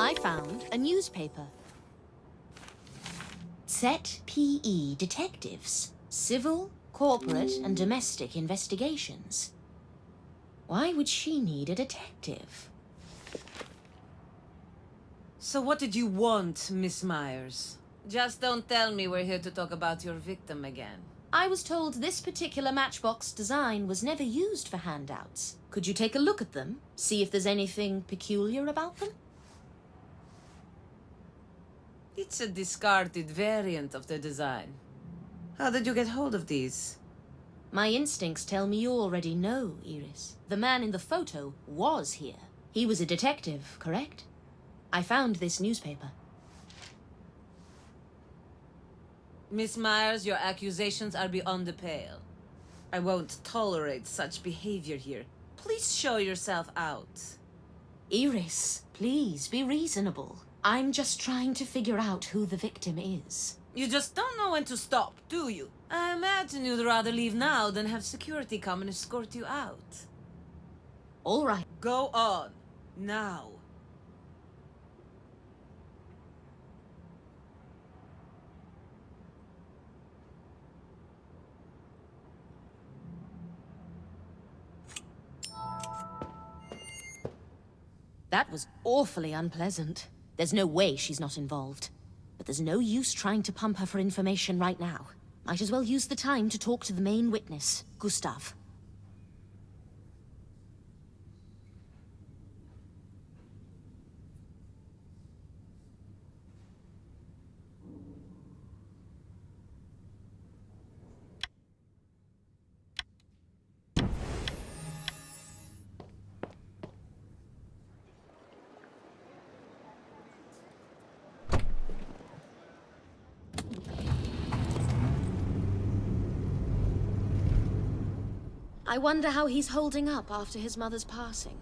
I found a newspaper. ZPE Detectives. Civil, corporate, and domestic investigations. Why would she need a detective? So what did you want, Miss Myers? Just don't tell me we're here to talk about your victim again. I was told this particular matchbox design was never used for handouts. Could you take a look at them? See if there's anything peculiar about them? It's a discarded variant of the design. How did you get hold of these? My instincts tell me you already know, Iris. The man in the photo was here. He was a detective, correct? I found this newspaper. Miss Myers, your accusations are beyond the pale. I won't tolerate such behavior here. Please show yourself out. Iris, please be reasonable. I'm just trying to figure out who the victim is. You just don't know when to stop, do you? I imagine you'd rather leave now than have security come and escort you out. All right. Go on. Now. That was awfully unpleasant. There's no way she's not involved. But there's no use trying to pump her for information right now. Might as well use the time to talk to the main witness, Gustav. I wonder how he's holding up after his mother's passing.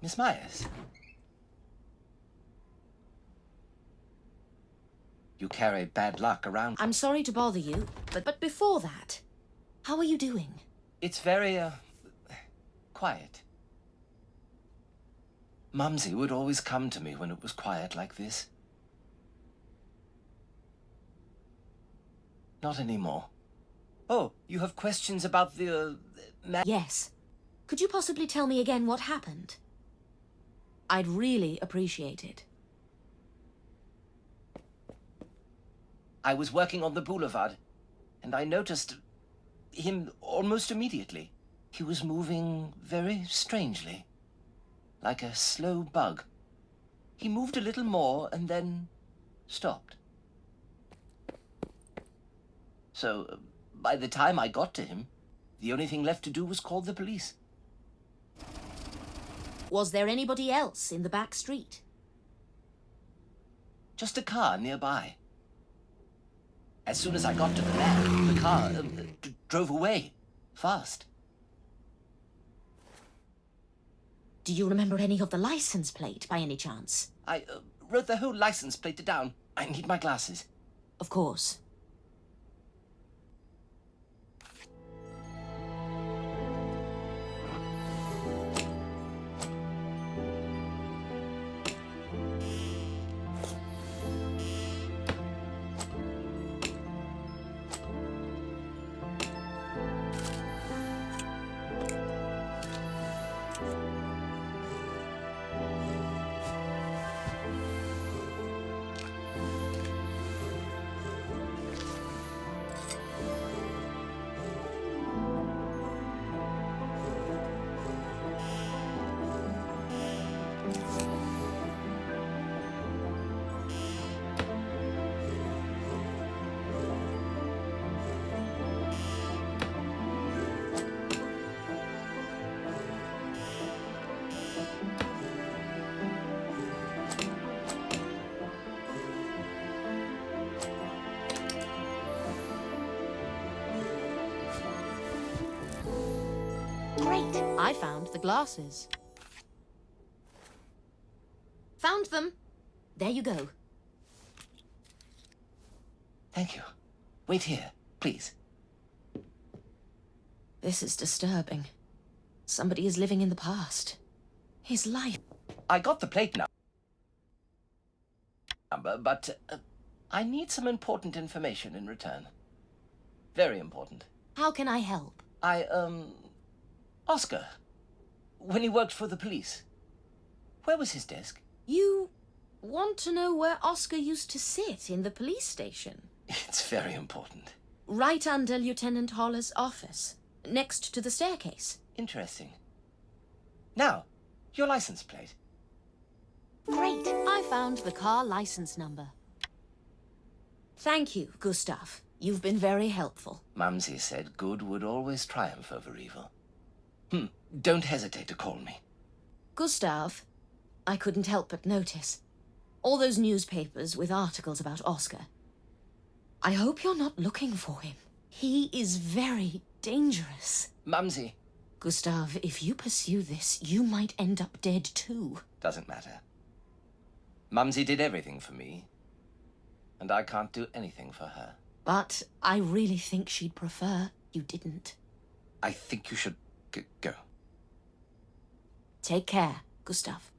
Miss Myers? You carry bad luck around. I'm sorry to bother you, but before that, how are you doing? It's very, quiet. Mumsy would always come to me when it was quiet like this. Not anymore. Oh, you have questions about the, Yes. Could you possibly tell me again what happened? I'd really appreciate it. I was working on the boulevard, and I noticed him almost immediately. He was moving very strangely, like a slow bug. He moved a little more and then stopped. So, by the time I got to him, the only thing left to do was call the police. Was there anybody else in the back street? Just a car nearby. As soon as I got to the man, the car drove away, fast. Do you remember any of the license plate, by any chance? I wrote the whole license plate down. I need my glasses. Of course. Great! I found the glasses. Found them. There you go. Thank you. Wait here, please. This is disturbing. Somebody is living in the past. His life. I got the plate number, but I need some important information in return. Very important. How can I help? Oscar. When he worked for the police. Where was his desk? You want to know where Oscar used to sit in the police station? It's very important. Right under Lieutenant Holler's office, next to the staircase. Interesting. Now, your license plate. Great! I found the car license number. Thank you, Gustav. You've been very helpful. Mumsy said good would always triumph over evil. Don't hesitate to call me. Gustav, I couldn't help but notice. All those newspapers with articles about Oscar. I hope you're not looking for him. He is very dangerous. Mumsy. Gustav, if you pursue this, you might end up dead too. Doesn't matter. Mumsy did everything for me, and I can't do anything for her. But I really think she'd prefer you didn't. I think you should go. Take care, Gustav.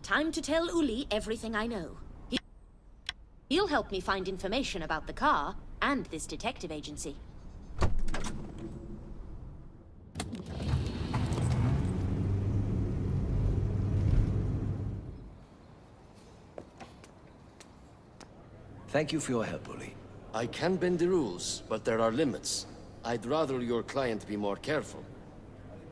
Time to tell Uli everything I know. He'll help me find information about the car and this detective agency. Thank you for your help, Uli. I can bend the rules, but there are limits. I'd rather your client be more careful.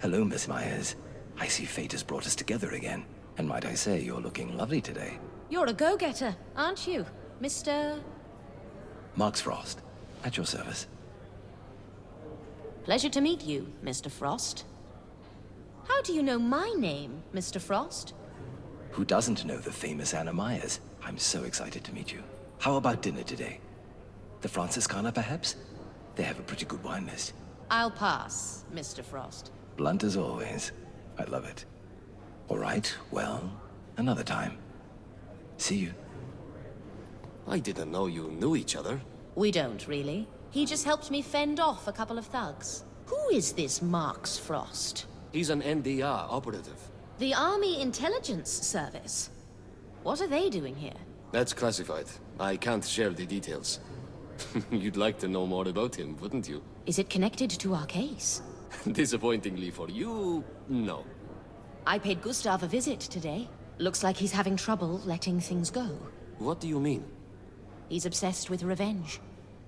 Hello, Miss Myers. I see fate has brought us together again. And might I say, you're looking lovely today. You're a go-getter, aren't you, Mr. Marks Frost, at your service. Pleasure to meet you, Mr. Frost. How do you know my name, Mr. Frost? Who doesn't know the famous Anna Myers? I'm so excited to meet you. How about dinner today? The Franciscana, perhaps? They have a pretty good wine list. I'll pass, Mr. Frost. Blunt as always. I love it. All right, well, another time. See you. I didn't know you knew each other. We don't, really. He just helped me fend off a couple of thugs. Who is this Marks Frost? He's an NDR operative. The Army Intelligence Service. What are they doing here? That's classified. I can't share the details. You'd like to know more about him, wouldn't you? Is it connected to our case? Disappointingly for you, no. I paid Gustav a visit today. Looks like he's having trouble letting things go. What do you mean? He's obsessed with revenge.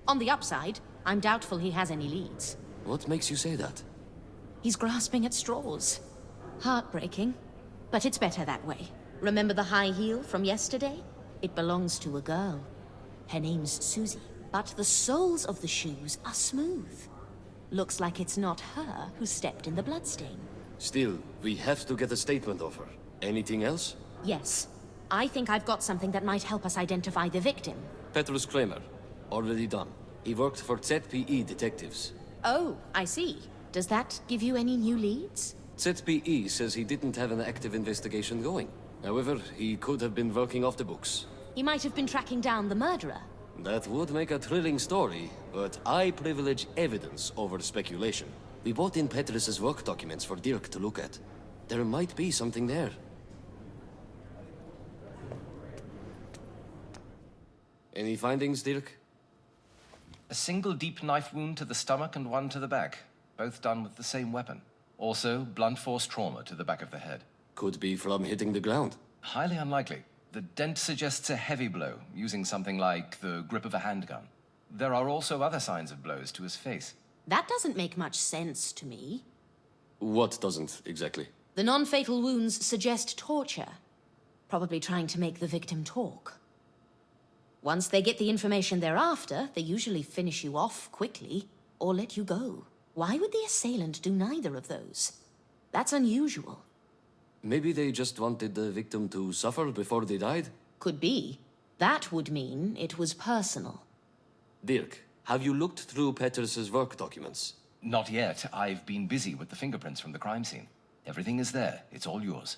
On the upside, I'm doubtful he has any leads. What makes you say that? He's grasping at straws. Heartbreaking, but it's better that way. Remember the high heel from yesterday? It belongs to a girl. Her name's Susie, but the soles of the shoes are smooth. Looks like it's not her who stepped in the bloodstain. Still, we have to get a statement of her. Anything else? Yes. I think I've got something that might help us identify the victim. Petrus Kramer. Already done. He worked for ZPE detectives. Oh, I see. Does that give you any new leads? ZPE says he didn't have an active investigation going. However, he could have been working off the books. He might have been tracking down the murderer. That would make a thrilling story, but I privilege evidence over speculation. We brought in Petrus's work documents for Dirk to look at. There might be something there. Any findings, Dirk? A single deep knife wound to the stomach and one to the back, both done with the same weapon. Also, blunt force trauma to the back of the head. Could be from hitting the ground. Highly unlikely. The dent suggests a heavy blow, using something like the grip of a handgun. There are also other signs of blows to his face. That doesn't make much sense to me. What doesn't, exactly? The non-fatal wounds suggest torture. Probably trying to make the victim talk. Once they get the information they're after, they usually finish you off quickly, or let you go. Why would the assailant do neither of those? That's unusual. Maybe they just wanted the victim to suffer before they died? Could be. That would mean it was personal. Dirk, have you looked through Petrus's work documents? Not yet. I've been busy with the fingerprints from the crime scene. Everything is there. It's all yours.